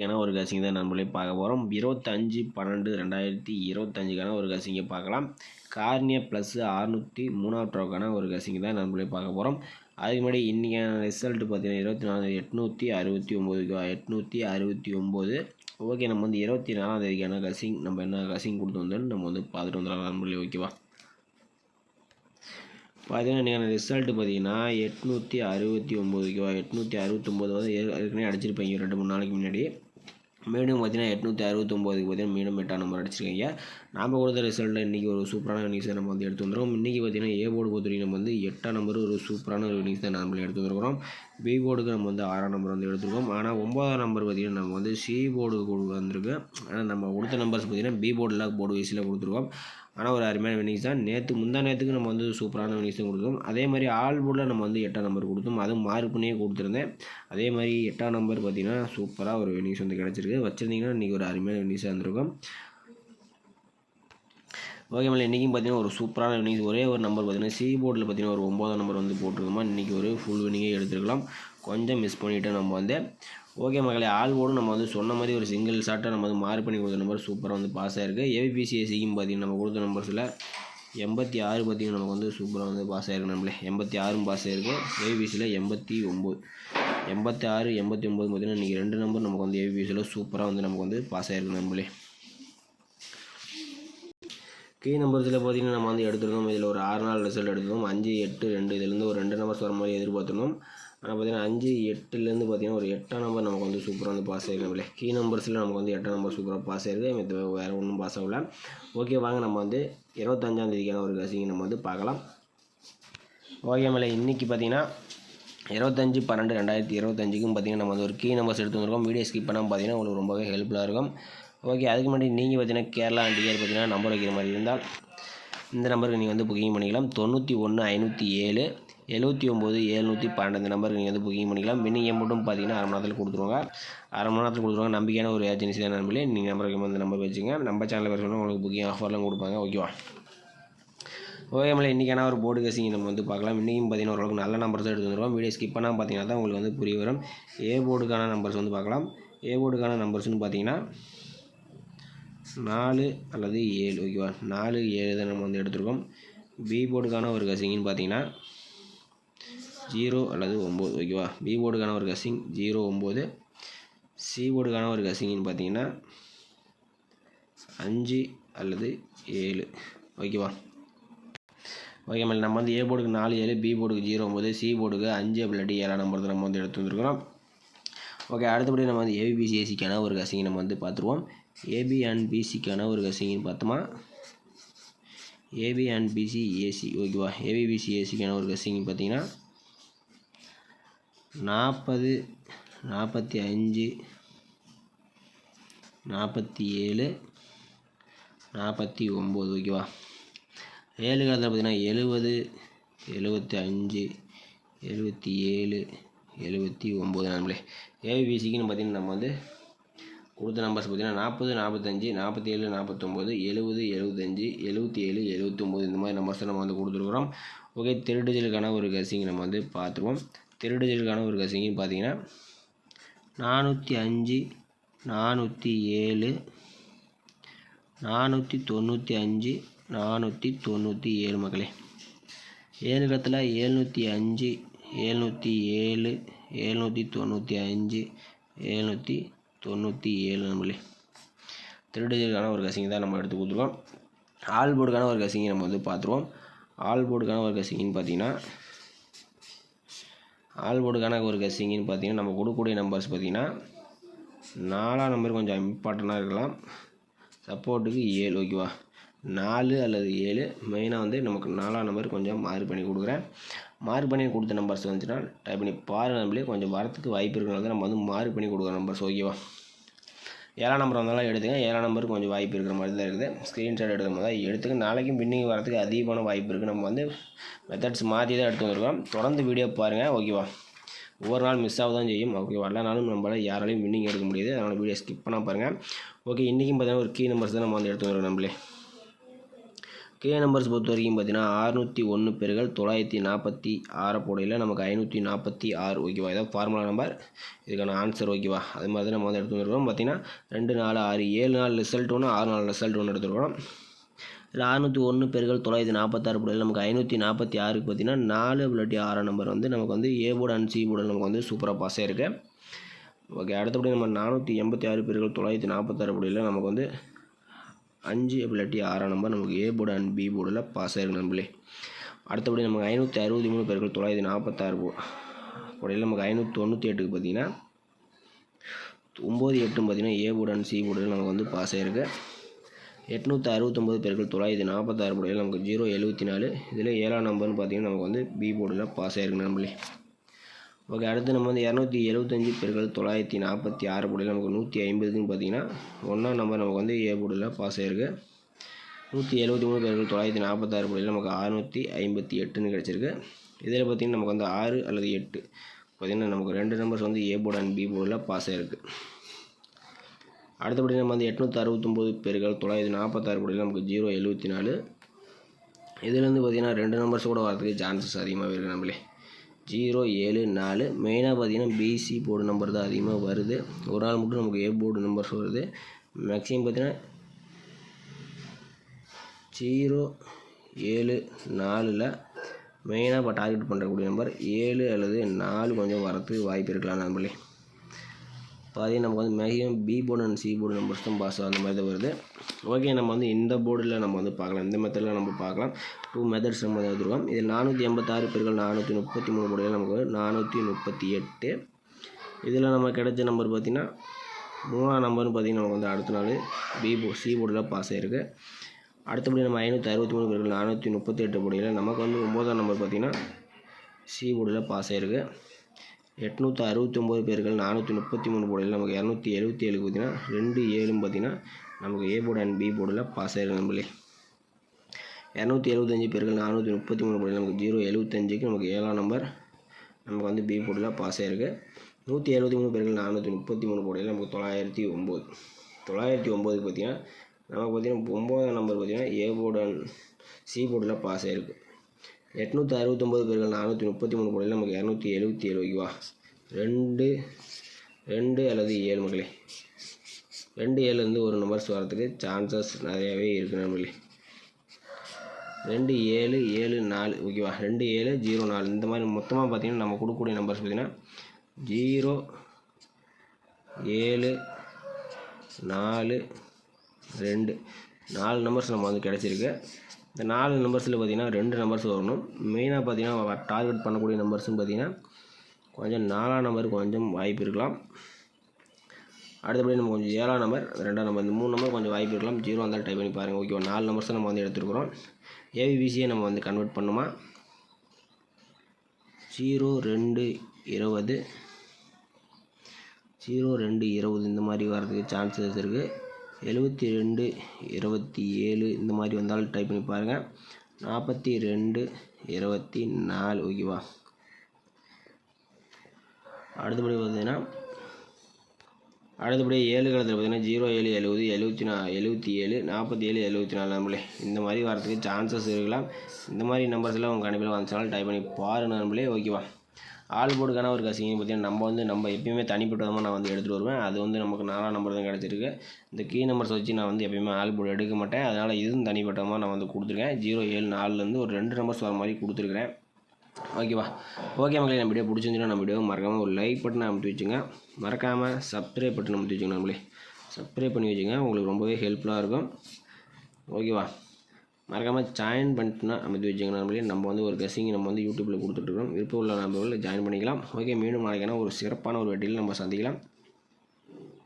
ஏன்னா ஒரு கசிங் தான் நம்மளே பார்க்க போகிறோம். 25/12/2025க்கான ஒரு கசிங்கை பார்க்கலாம். கார்னியா ப்ளஸ் 603 ரூபாய்க்கான ஒரு கசிங் தான் நம்மளே பார்க்க போகிறோம். அதுக்கு முன்னாடி இன்றைக்கான ரிசல்ட்டு பார்த்தீங்கன்னா 869 ஓகே. நம்ம வந்து 24ஆம் கசிங் நம்ம என்ன கசிங் கொடுத்து வந்தோம்னு நம்ம வந்து பார்த்துட்டு வந்துடலாம் நண்பர்களே. ஓகேவா, பார்த்தீங்கன்னா இன்றைக்கான ரிசல்ட்டு பார்த்தீங்கன்னா 869 ஓகேவா. 869 வந்து ஏற்கனவே அடிச்சிருப்பீங்க 2-3 நாளைக்கு முன்னாடி. மீண்டும் பார்த்தீங்கன்னா 869க்கு பார்த்தீங்கன்னா மீண்டும் 8ஆம் நம்பர் அடிச்சிருக்கீங்க. நாம் கொடுத்த ரிசல்ட்டில் இன்றைக்கி ஒரு சூப்பரான வினிங்ஸை நம்ம வந்து எடுத்து வந்துடுறோம். இன்றைக்கி பார்த்தீங்கன்னா ஏ போர்டு பொறுத்தவரைக்கும் நம்ம வந்து 8ஆம் நம்பர் ஒரு சூப்பரான ஒரு வினிங்ஸ் தான் நம்ம எடுத்து வந்துருக்கிறோம். பி போர்டுக்கு நம்ம வந்து 6ஆம் நம்பர் வந்து எடுத்துருக்கோம். ஆனால் 9ஆம் நம்பர் பார்த்திங்கன்னா நம்ம வந்து சி போர்டுக்கு வந்திருக்கு. ஆனால் நம்ம கொடுத்த நம்பர்ஸ் பார்த்திங்கன்னா பி போர்டில் போர்டு வைஸில் கொடுத்துருக்கோம். ஆனால் ஒரு அருமையான வினிங்ஸ் தான். முந்தா நேற்றுக்கு நம்ம வந்து சூப்பரான வினிங்ஸ் தான் கொடுத்தோம். அதே மாதிரி ஆல் போர்டில் நம்ம வந்து 8ஆம் நம்பர் கொடுத்தோம். அதுவும் மார்க் பண்ணியே கொடுத்துருந்தேன். அதே மாதிரி 8ஆம் நம்பர் பார்த்திங்கன்னா சூப்பராக ஒரு வினிங்ஸ் வந்து கிடச்சிருக்கு. வச்சுருந்தீங்கன்னா இன்றைக்கி ஒரு அருமையான வினிங்ஸாக இருந்திருக்கும். ஓகே மேலே, இன்றைக்கும் பார்த்தீங்கன்னா ஒரு சூப்பரான வினிங்ஸ். ஒரே ஒரு நம்பர் பார்த்தீங்கன்னா சி போர்டில் பார்த்தீங்கன்னா ஒரு 9ஆம் நம்பர் வந்து போட்டிருக்கோமா. இன்றைக்கி ஒரு ஃபுல் வினிங்கே எடுத்துருக்கலாம். கொஞ்சம் மிஸ் பண்ணிவிட்டு நம்ம வந்து ஓகே மகளே. ஆல் போர்டும் நம்ம வந்து சொன்ன மாதிரி ஒரு சிங்கிள் ஷாட்டாக நம்ம வந்து மார்க் பண்ணி கொடுத்த நம்பர் சூப்பராக வந்து பாஸ் ஆகிருக்கு. ஏபிபிசிஎஸ்சிக்கும் பார்த்தீங்கன்னா நம்ம கொடுத்த நம்பர்ஸில் 86 பார்த்தீங்கன்னா நமக்கு வந்து சூப்பராக வந்து பாஸ் ஆகிருக்கு நம்மளே. 86 பாஸ் ஆகிருக்கு. ஏபிபிசியில் 89, 86, 89 பார்த்தீங்கன்னா இன்றைக்கி 2 நம்பர் நமக்கு வந்து ஏபிபிசியில் சூப்பராக வந்து நமக்கு வந்து பாஸ் ஆகிருக்கு நம்மளே. கீ நம்பர்ஸில் பார்த்தீங்கன்னா நம்ம வந்து எடுத்துருந்தோம். இதில் ஒரு 6 நாள் ரிசல்ட் எடுத்துருந்தோம். 5, 8, 2 இதுலேருந்து ஒரு 2 நம்பர்ஸ் வர மாதிரி எதிர்பார்த்துருந்தோம். ஆனால் பார்த்தீங்கன்னா 5, 8லேருந்து பார்த்தீங்கன்னா ஒரு 8ஆம் நம்பர் நமக்கு வந்து சூப்பராக வந்து பாஸ் ஆகிருக்கோம். கீ நம்பர்ஸில் நமக்கு வந்து 8ஆம் நம்பர் சூப்பராக பாஸ் ஆகிருக்கு. வேறு ஒன்றும் பாஸ் ஆகல. ஓகே வாங்க, நம்ம வந்து 25ஆம் தேதிக்கான ஒரு கசிங்கை நம்ம வந்து பார்க்கலாம். ஓகே மேலே, இன்றைக்கி பார்த்தீங்கன்னா 25/12/2025க்கும் பார்த்தீங்கன்னா நம்ம வந்து ஒரு கீ நம்பர்ஸ் எடுத்து வந்துருக்கோம். வீடியோ ஸ்கிப் பண்ணாமல் பார்த்தீங்கன்னா உங்களுக்கு ரொம்பவே ஹெல்ப்ஃபுல்லாக இருக்கும். ஓகே, அதுக்கு முன்னாடி நீங்கள் பார்த்தீங்கன்னா கேரளா அண்ட் டிஆர் பார்த்தீங்கன்னா நம்பர் வைக்கிற மாதிரி இருந்தால் இந்த நம்பருக்கு நீங்கள் வந்து புக்கிங் பண்ணிக்கலாம். 91 507 79 712 இந்த நம்பருக்கு நீங்கள் வந்து புக்கிங் பண்ணிக்கலாம். வின்னிங் அமௌண்ட்டும் பார்த்தீங்கன்னா அரை மணி நேரத்தில் கொடுத்துருவாங்க. நம்பிக்கையான ஒரு ஏஜென்சி தான் நம்பளே. நீங்கள் நம்பருக்கு வந்து நம்பர் வச்சுங்க. நம்ம சேனலில் பேர் சொன்னால் உங்களுக்கு புக்கிங் ஆஃபர்லாம் கொடுப்பாங்க. ஓகேவா, ஓகே மேலே, இன்றைக்கான ஒரு போர்டு கசிங் நம்ம வந்து பார்க்கலாம். இன்றைக்கும் பார்த்தீங்கன்னா ஓரளவுக்கு நல்ல நம்பர்ஸ் தான் எடுத்து வந்துருவோம். வீடியோ ஸ்கிப் பண்ணால் பார்த்தீங்கன்னா தான் உங்களுக்கு வந்து புரிய வரும். ஏ போர்டுக்கான நம்பர்ஸ் வந்து பார்க்கலாம். ஏ போர்டுக்கான நம்பர்ஸ்னு பார்த்தீங்கன்னா 4 அல்லது 7 ஓகேவா. 4, 7 தான் நம்ம வந்து எடுத்துருக்கோம். பி போர்டுக்கான ஒரு கசிங்னு பார்த்தீங்கன்னா 0 அல்லது 9 ஓகேவா. பி போர்டுக்கான ஒரு கசிங் 0, 9. சி போர்டுக்கான ஒரு கசிங்னு பார்த்தீங்கன்னா 5 அல்லது 7 ஓகேவா. ஓகே மேலே, நம்ம வந்து ஏ போர்டுக்கு 4, 7, பி போர்டுக்கு 0, 9, சி போர்டுக்கு 5 அப்படி 7 நம்பர் தான் நம்ம வந்து எடுத்து வந்துருக்கிறோம். ஓகே, அடுத்தபடி நம்ம வந்து ஏபிபிசிஏசிக்கான ஒரு கசிங் நம்ம வந்து பார்த்துருவோம். ஏபி அண்ட் பிசிக்கான ஒரு கசிங்னு பார்த்தோமா. ஏபி அண்ட் பிசி ஏசி ஓகேவா. ஏபிபிசிஏசிக்கான ஒரு கசிங் பார்த்தீங்கன்னா 40, 45, 47, 49 ஓகேவா. 7 காலத்தில் பார்த்தீங்கன்னா 70, 75, 77, 79 நம்மளே. ஏபிபிசிக்குன்னு பார்த்தீங்கன்னா நம்ம வந்து கொடுத்த நம்பர்ஸ் பார்த்தீங்கன்னா 40, 45, 47, 49, 70, 75, 77, 79 இந்த மாதிரி நம்பர்ஸை நம்ம வந்து கொடுத்துருக்குறோம். ஓகே, திருடிஜலுக்கான ஒரு கசிங் நம்ம வந்து பார்த்துருவோம். திருடிஜலுக்கான ஒரு கசிங்னு பார்த்தீங்கன்னா 405, 407, 495, 497 மக்களே. 7 இடத்துல 705, 707, 795, 797 நம்மளே. திருடிஜலுக்கான ஒரு கசிங் தான் நம்ம எடுத்து கொடுத்துருவோம். ஆல் போர்டுக்கான ஒரு கசிங்கை நம்ம வந்து பார்த்துருவோம். ஆல் போர்டுக்கான ஒரு கசிங்கன்னு பார்த்தீங்கன்னா நம்ம கொடுக்கக்கூடிய நம்பர்ஸ் பார்த்தீங்கன்னா 4ஆம் நம்பர் கொஞ்சம் இம்பார்ட்டண்ட்டாக இருக்கலாம். சப்போர்ட்டுக்கு 7 ஓகேவா. 4 அல்லது 7 மெயினாக வந்து நமக்கு 4ஆம் நம்பர் கொஞ்சம் மார்க் பண்ணி கொடுக்குறேன். மார்க் பண்ணி கொடுத்த நம்பர்ஸ் வந்துச்சுன்னா டைப் பண்ணி பாருங்கள். நம்மளே கொஞ்சம் வரத்துக்கு வாய்ப்பு இருக்கிறனால நம்ம வந்து மார்க் பண்ணி கொடுக்குற நம்பர்ஸ் ஓகேவா. 7ஆம் நம்பர் வந்தாலும் எடுத்துங்க. 7ஆம் நம்பருக்கு கொஞ்சம் வாய்ப்பு இருக்கிற மாதிரி தான் இருக்குது. ஸ்க்ரீன்ஷாட் எடுக்கிற மாதிரி தான் எடுத்துங்க. நாளைக்கும் வின்னிங் வரதுக்கு அதிகமான வாய்ப்பு இருக்குது. நம்ம வந்து மெத்தட்ஸ் மாற்றி தான் எடுத்து வந்துருக்கோம். தொடர்ந்து வீடியோ பாருங்கள் ஓகேவா. ஒவ்வொரு நாள் மிஸ் ஆக தான் செய்யும் ஓகேவா. எல்லா நாளும் நம்மளால் யாராலையும் வின்னிங் எடுக்க முடியாது. அதனால் வீடியோ ஸ்கிப் பண்ணால் பாருங்கள். ஓகே, இன்றைக்கும் பார்த்தீங்கன்னா ஒரு கீ நம்பர்ஸ் தான் நம்ம வந்து எடுத்து வந்துருக்கோம் நம்மளே. கே நம்பர்ஸ் பொறுத்த வரைக்கும் பார்த்தீங்கன்னா 601 பெருக்கல் 946 போடையில் நமக்கு 546 ஓகேவா. இதான் ஃபார்முலா நம்பர், இதுக்கான ஆன்சர் ஓகேவா. அது மாதிரி தான் நம்ம வந்து எடுத்து வந்துருக்கோம். பார்த்தீங்கன்னா 2 4 6 7 நாள் ரிசல்ட் ஒன்று 6 நாள் ரிசல்ட் ஒன்று எடுத்துருக்கோம். இதில் 601 பெருக்கல் 946 போடையில் நமக்கு 546க்கு பார்த்தீங்கன்னா 4 இல்லாட்டி 6 நம்பர் வந்து நமக்கு வந்து ஏ போர்டு அண்ட் சி போர்டில் நமக்கு வந்து சூப்பராக பாஸ் ஆகிருக்கு. ஓகே, அடுத்தபடி நம்ம 486 பெருக்கல் 946 போடையில் நமக்கு வந்து 5 இல்லாட்டி 6 நம்பர் நமக்கு ஏ போர்டு அண்ட் பி போர்டில் பாஸ் ஆகிருக்கு நம்பளே. அடுத்தபடி நமக்கு 563 பெருக்கல் 946 போடையில் நமக்கு 598க்கு பார்த்தீங்கன்னா 9 8 பார்த்தீங்கன்னா ஏ போர்டு அண்ட் சி போர்டில் நமக்கு வந்து பாஸ் ஆகிருக்கு. 869 பெருக்கல் 946 போடையில் நமக்கு 074. இதில் 7ஆம் நம்பர்னு பார்த்தீங்கன்னா நமக்கு வந்து பி போர்டில் பாஸ் ஆகிருக்கு நம்பளே. ஓகே, அடுத்து நம்ம வந்து 275 பெருக்கல் 946 போடையில் நமக்கு 150க்குன்னு பார்த்தீங்கன்னா 1ஆம் நம்பர் நமக்கு வந்து ஏ போர்டில் பாஸ் ஆகிருக்கு. 173 பெருக்கல் 946 போடையில் நமக்கு 658ன்னு கிடச்சிருக்கு. இதில் பார்த்திங்கன்னா நமக்கு வந்து 6 அல்லது 8 பார்த்திங்கன்னா நமக்கு 2 நம்பர்ஸ் வந்து ஏ போர்டு அண்ட் பி போர்டில் பாஸ் ஆகிருக்கு. அடுத்தபடி நம்ம வந்து 869 பெருக்கல் 946 போடையில் நமக்கு 074. இதுலேருந்து பார்த்திங்கன்னா 2 நம்பர்ஸ் கூட வரதுக்கு சான்சஸ் அதிகமாக இருக்குது நம்மளே. 074 மெயினாக பார்த்தீங்கன்னா பிசி போர்டு நம்பர் தான் அதிகமாக வருது. ஒரு நாள் மட்டும் நமக்கு ஏ போர்டு நம்பர்ஸ் வருது. மேக்ஸிமம் பார்த்தீங்கன்னா 074ல் மெயினாக இப்போ டார்கெட் பண்ணுறக்கூடிய நம்பர் 7 அல்லது 4 கொஞ்சம் வரத்துக்கு வாய்ப்பு இருக்கலாம் நம்பளே. பார்த்தீங்கன்னா நமக்கு வந்து maximum B board and C board numbers தான் பாஸ் அந்த மாதிரி தான் வருது. ஓகே, நம்ம வந்து இந்த போர்டில் நம்ம வந்து பார்க்கலாம், இந்த மெத்தடில் நம்ம பார்க்கலாம். 2 மெத்தட்ஸ் நம்ம எடுத்துருக்கோம். இதில் 486 பெருக்கல் 433 போர்டில் நமக்கு 438. இதில் நம்ம கிடைச்ச நம்பர் பார்த்திங்கன்னா 3ஆம் நம்பர்னு பார்த்திங்கன்னா நமக்கு வந்து அடுத்த நாள் சி போர்டில் பாஸ் ஆகிருக்கு. அடுத்தபடி நம்ம 563 பெருக்கல் 438 போர்டில் நமக்கு வந்து 9ஆம் நம்பர் பார்த்திங்கன்னா சி போர்டில் பாஸ் ஆகிருக்கு. 869 பெருக்கல் 433 போர்டில் நமக்கு 277க்கு பார்த்திங்கன்னா 2 7 பார்த்திங்கன்னா நமக்கு ஏ போர்டு அண்ட் பி போர்டில் பாஸ் ஆகிருக்கு நம்மளே. 275 பெருக்கல் 433 போர்டில் நமக்கு 075க்கு நமக்கு 7ஆம் நம்பர் நமக்கு வந்து பி போர்டில் பாஸ் ஆகிருக்கு. 173 பெருக்கல் 433 போர்டில் நமக்கு 909. 909க்கு பார்த்திங்கன்னா நமக்கு பார்த்திங்கன்னா 9ஆம் நம்பர் பார்த்திங்கன்னா ஏ போர்டு அண்ட் சி போர்டில் பாஸ் ஆகிருக்கு. 869 பெருக்கல் 433 போர்டில் நமக்கு 277 ஓகேவா. 2 அல்லது 7 மக்களே. 2 7லேருந்து ஒரு நம்பர்ஸ் வரதுக்கு சான்சஸ் நிறையாவே இருக்குது நம்மளே. 2 7 7 4 ஓகேவா. 2 7 0 4 இந்த மாதிரி மொத்தமாக பார்த்திங்கன்னா நம்ம கொடுக்கக்கூடிய நம்பர்ஸ் பார்த்திங்கன்னா 0 7 4 2 4 நம்பர்ஸ் நம்ம வந்து கிடச்சிருக்கு. இந்த 4 நம்பர்ஸில் பார்த்திங்கன்னா 2 நம்பர்ஸ் வரணும். மெயினாக பார்த்திங்கன்னா டார்கெட் பண்ணக்கூடிய நம்பர்ஸ்னு பார்த்திங்கன்னா கொஞ்சம் 4ஆம் நம்பர் கொஞ்சம் வாய்ப்பு இருக்கலாம். அடுத்தபடி நம்ம கொஞ்சம் 7ஆம் நம்பர் 2ஆம் நம்பர் இந்த 3 நம்பர் கொஞ்சம் வாய்ப்பு இருக்கலாம். 0 வந்தாலும் டைப் பண்ணி பாருங்கள் ஓகேவா. 4 நம்பர்ஸ் நம்ம வந்து எடுத்துருக்குறோம். ஏபிபிசியை நம்ம வந்து கன்வெர்ட் பண்ணுமா 0 2 20 0 2 20 இந்த மாதிரி வரதுக்கு சான்சஸ் இருக்குது. 72 27 இந்த மாதிரி வந்தாலும் டைப் பண்ணி பாருங்கள். 42 24 ஓகேவா. அடுத்தபடி பார்த்தீங்கன்னா அடுத்தபடி 7 காலத்தில் பார்த்தீங்கன்னா 0 7 70 77 47 74 நம்பளே இந்த மாதிரி வரதுக்கு சான்சஸ் இருக்கலாம். இந்த மாதிரி நம்பர்ஸ்லாம் உங்கள் கண்டிப்பாக வந்துச்சாலும் டைப் பண்ணி பாருங்கள் நம்பளே ஓகேவா. ஆல் போர்டுக்கான ஒரு கசிங்க பார்த்தீங்கன்னா நம்ம எப்பயுமே தனிப்பட்டதாக நான் வந்து எடுத்துகிட்டு வருவேன். அது வந்து நமக்கு 4ஆம் நம்பர் தான் கிடச்சிருக்கு. இந்த கீ நம்பர்ஸ் வச்சு நான் வந்து எப்பயுமே ஆல் போர்டு எடுக்க மாட்டேன். அதனால் இதுவும் தனிப்பட்டமாக நான் வந்து கொடுத்துருக்கேன். 0 7 4லேருந்து ஒரு 2 நம்பர்ஸ் வர மாதிரி கொடுத்துருக்குறேன் ஓகேவா. ஓகே மக்களே, நம்ம வீடியோ பிடிச்சிருந்துச்சுன்னா நம்ம வீடியோ மறக்காமல் ஒரு லைக் பட்டன் அமுத்தி வச்சுங்க. மறக்காமல் சப்ஸ்கிரைப் பட்டன் அமுத்தி வச்சுங்க நம்மளே. சப்ஸ்கிரைப் பண்ணி வச்சுங்க, உங்களுக்கு ரொம்பவே ஹெல்ப்ஃபுல்லாக இருக்கும் ஓகேவா. மறக்காமல் ஜாயின் பண்ணிட்டுனா அமைத்து வச்சுங்க நம்மளே. நம்ம வந்து ஒரு கெஸ்ஸிங் நம்ம வந்து யூடியூப்பில் கொடுத்துட்ருக்கோம். விருப்பம் உள்ள நம்பர்கள் ஜாயின் பண்ணிக்கலாம். ஓகே, மீண்டும் நாளைக்கான ஒரு சிறப்பான ஒரு வெட்டியில் நம்ம சந்திக்கலாம்.